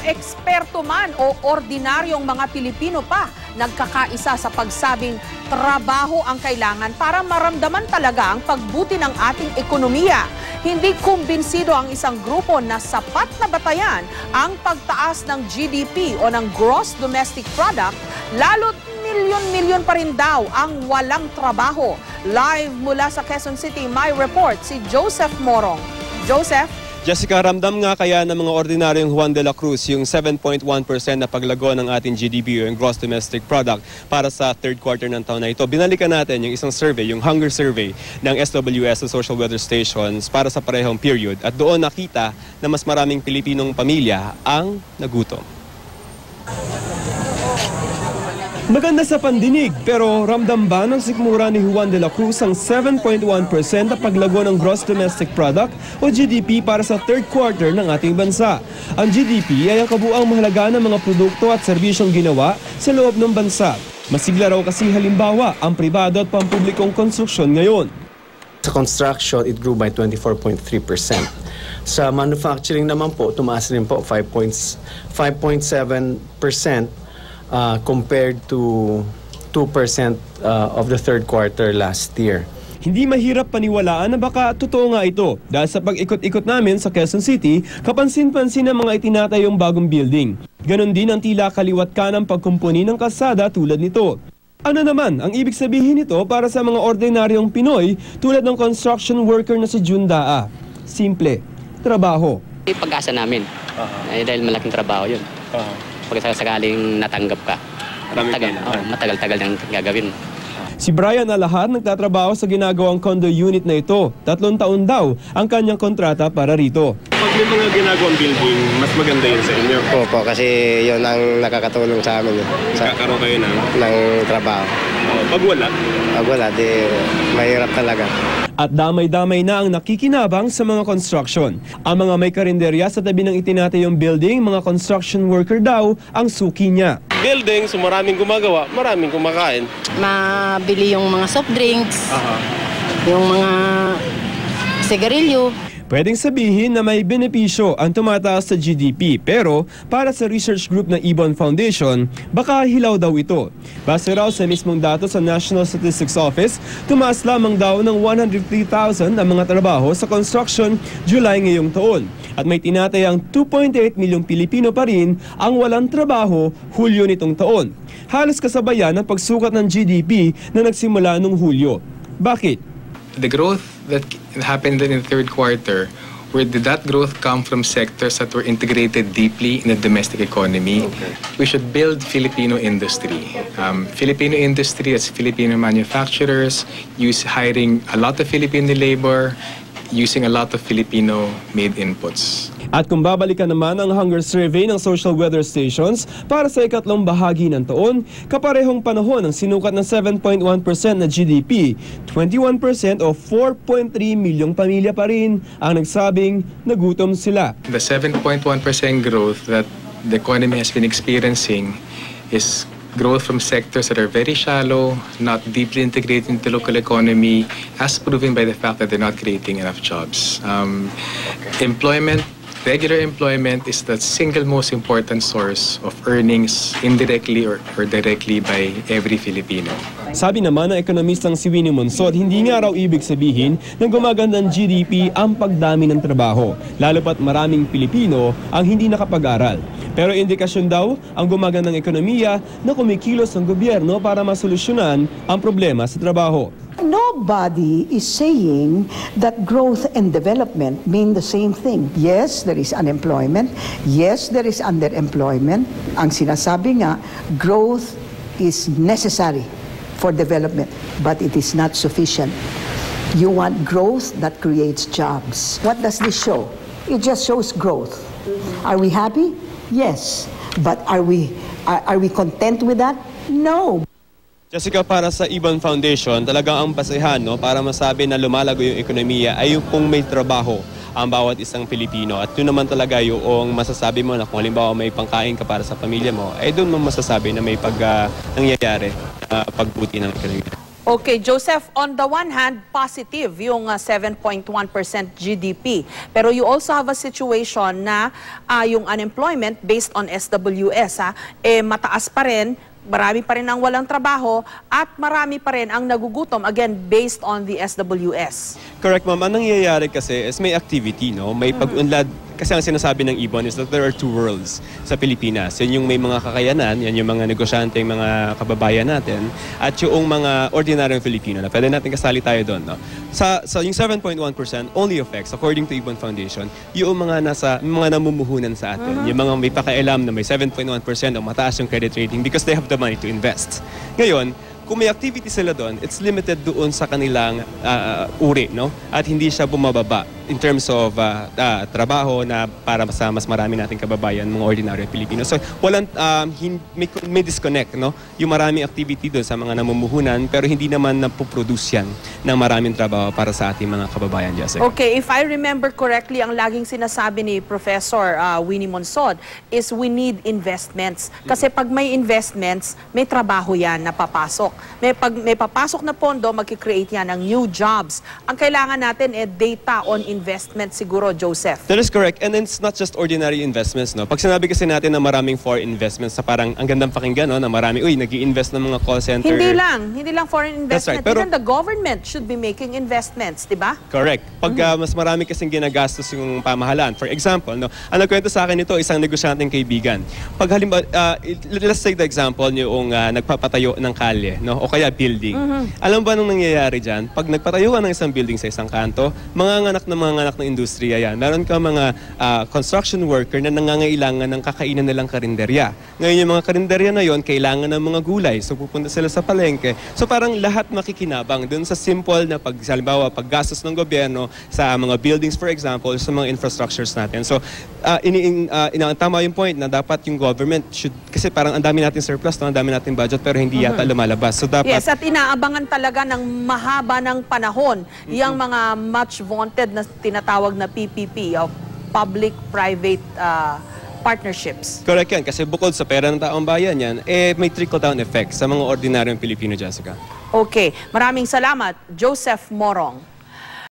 eksperto man o ordinaryong mga Pilipino pa nagkakaisa sa pagsabing trabaho ang kailangan para maramdaman talaga ang pagbuti ng ating ekonomiya. Hindi kumbinsido ang isang grupo na sapat na batayan ang pagtaas ng GDP o ng Gross Domestic Product, lalo't milyon-milyon pa rin daw ang walang trabaho. Live mula sa Quezon City, may report si Joseph Morong. Joseph? Jessica, ramdam nga kaya ng mga ordinaryong Juan de la Cruz yung 7.1% na paglago ng ating GDP o yung Gross Domestic Product para sa third quarter ng taon na ito. Binalikan natin yung isang survey, yung hunger survey ng SWS o Social Weather Stations para sa parehong period. At doon nakita na mas maraming Pilipinong pamilya ang nagutom. Maganda sa pandinig, pero ramdam ba ng sikmura ni Juan de la Cruz ang 7.1% na paglago ng Gross Domestic Product o GDP para sa third quarter ng ating bansa? Ang GDP ay ang kabuang mahalaga ng mga produkto at serbisyong ginawa sa loob ng bansa. Masigla raw kasi halimbawa ang pribado at pampublikong konstruksyon ngayon. Sa construction, it grew by 24.3%. Sa manufacturing naman po, tumaas rin po 5.7%. Compared to 2% of the third quarter last year. Hindi mahirap paniwalaan na baka totoo nga ito dahil sa pag-ikot-ikot namin sa Quezon City, kapansin-pansin ang mga itinatayong bagong building. Ganon din ang tila kaliwat kanang pagkumpuni ng kalsada tulad nito. Ano naman ang ibig sabihin nito para sa mga ordinaryong Pinoy tulad ng construction worker na si June Daa? Simple, trabaho. Pag-asa namin, dahil malaking trabaho yun. Pag sakaling natanggap ka, matagal-tagal nang gagawin. Si Brian Alahar nagtatrabaho sa ginagawang condo unit na ito. 3 taon daw ang kanyang kontrata para rito. Pag may mga ginagawang building, mas maganda yun sa inyo? Opo, kasi yun ang nakakatulong sa amin. Kakaroon kayo ng trabaho. Pag wala? Pag wala, di mahirap talaga. At damay-damay na ang nakikinabang sa mga construction. Ang mga may karinderya sa tabi ng itinatayong building, mga construction worker daw ang suki niya. Building, so maraming gumagawa, maraming kumakain. Mabili yung mga soft drinks, yung mga sigarilyo. Pwedeng sabihin na may benepisyo ang tumataas sa GDP, pero para sa research group ng Ibon Foundation, baka hilaw daw ito. Base raw sa mismong datos sa National Statistics Office, tumaas lamang daw ng 103,000 ang mga trabaho sa construction July ngayong taon. At may tinatayang 2.8 milyong Pilipino pa rin ang walang trabaho Hulyo nitong taon. Halos kasabayan ang pagsukat ng GDP na nagsimula noong Hulyo. Bakit? The growth that happened in the third quarter, where did that growth come from sectors that were integrated deeply in the domestic economy? Okay. We should build Filipino industry. Filipino industry as Filipino manufacturers, hiring a lot of Filipino labor, using a lot of Filipino-made inputs. At kung babalikan naman ang hunger survey ng Social Weather Stations para sa ikatlong bahagi ng taon, kaparehong panahon ang sinukat ng 7.1% na GDP, 21% o 4.3 milyong pamilya pa rin ang nagsabing nagutom sila. The 7.1% growth that the economy has been experiencing is growth from sectors that are very shallow, not deeply integrated into the local economy, as proven by the fact that they're not creating enough jobs. Regular employment is the single most important source of earnings indirectly or directly by every Filipino. Sabi naman ng ekonomistang si Winnie Monsod, hindi nga raw ibig sabihin ng gumagandang GDP ang pagdami ng trabaho, lalo pat maraming Pilipino ang hindi nakapag-aral. Pero indikasyon daw ang gumagandang ekonomiya na kumikilos ng gobyerno para masolusyonan ang problema sa trabaho. Nobody is saying that growth and development mean the same thing. Yes, there is unemployment. Yes, there is underemployment. Ang sinasabi nga, growth is necessary for development, but it is not sufficient. You want growth that creates jobs. What does this show? It just shows growth. Are we happy? Yes. But are we content with that? No. Jessica, para sa Ibon Foundation, talagang ang basehan para masabi na lumalago yung ekonomiya ay yung kung may trabaho ang bawat isang Pilipino. At yun naman talaga yung masasabi mo na kung halimbawa may pangkain ka para sa pamilya mo, ay doon mo masasabi na may nangyayari pagbuti ng ekonomiya. Okay, Joseph, on the one hand, positive yung 7.1% GDP. Pero you also have a situation na yung unemployment based on SWS, mataas pa rin, marami pa rin ang walang trabaho, at marami pa rin ang nagugutom, again, based on the SWS. Correct, ma'am. Ang nangyayari kasi is may activity, no? May pag-unlad. Kasi ang sinasabi ng Ibon is that there are two worlds sa Pilipinas. Yan yung may mga kakayanan, yan yung mga negosyante, yung mga kababayan natin, at yung mga ordinaryong Filipino na pwede natin kasali tayo doon. No? So yung 7.1% only affects, according to Ibon Foundation, yung mga namumuhunan sa atin. Yung mga may pakailam na may 7.1% o mataas yung credit rating because they have the money to invest. Ngayon, kung may activity sila doon, it's limited doon sa kanilang uri, no? At hindi siya bumababa in terms of trabaho na para sa mas marami nating kababayan, mga ordinary Pilipino. So, walang, may disconnect, no? Yung maraming activity doon sa mga namumuhunan, pero hindi naman napoproduce yan ng maraming trabaho para sa ating mga kababayan, Jessica. Okay, if I remember correctly, ang laging sinasabi ni Professor Winnie Monsod is we need investments. Kasi pag may investments, may trabaho yan na papasok. May papasok na pondo, magkikreate yan ng new jobs. Ang kailangan natin data on investment siguro, Joseph. That is correct. And it's not just ordinary investments, no? Pag sinabi kasi natin na maraming foreign investments, sa parang ang gandang pakinggan, no? Na marami, nag-i-invest ng mga call center. Hindi lang foreign investment. That's right. Pero, even the government should be making investments, di ba? Correct. Pag mas marami kasing ginagastos yung pamahalaan. For example, no? Ang nagkwento sa akin ito, isang negosyanteng kaibigan. Pag halimbawa, let's take the example yung nagpapatayo ng kalye, no? O kaya building. Alam ba nung nangyayari dyan? Pag nagpatayo ka ng isang building sa isang kanto, mga anak ng industriya yan. Meron ka mga construction worker na nangangailangan ng kakainan nilang karinderya. Ngayon yung mga karinderya na yon kailangan ng mga gulay. So pupunta sila sa palengke. So parang lahat makikinabang dun sa simple na halimbawa paggastos ng gobyerno sa mga buildings, for example, sa mga infrastructures natin. So tama yung point na dapat yung government should, kasi parang ang dami natin surplus, no? Ang dami natin budget pero hindi yata lumalabas. So dapat, yes, at inaabangan talaga ng mahaba ng panahon yung mga much vaunted na tinatawag na PPP, o public-private partnerships. Correct yan, kasi bukod sa pera ng taong bayan yan, may trickle-down effect sa mga ordinaryong Pilipino, Jessica. Okay, maraming salamat, Joseph Morong.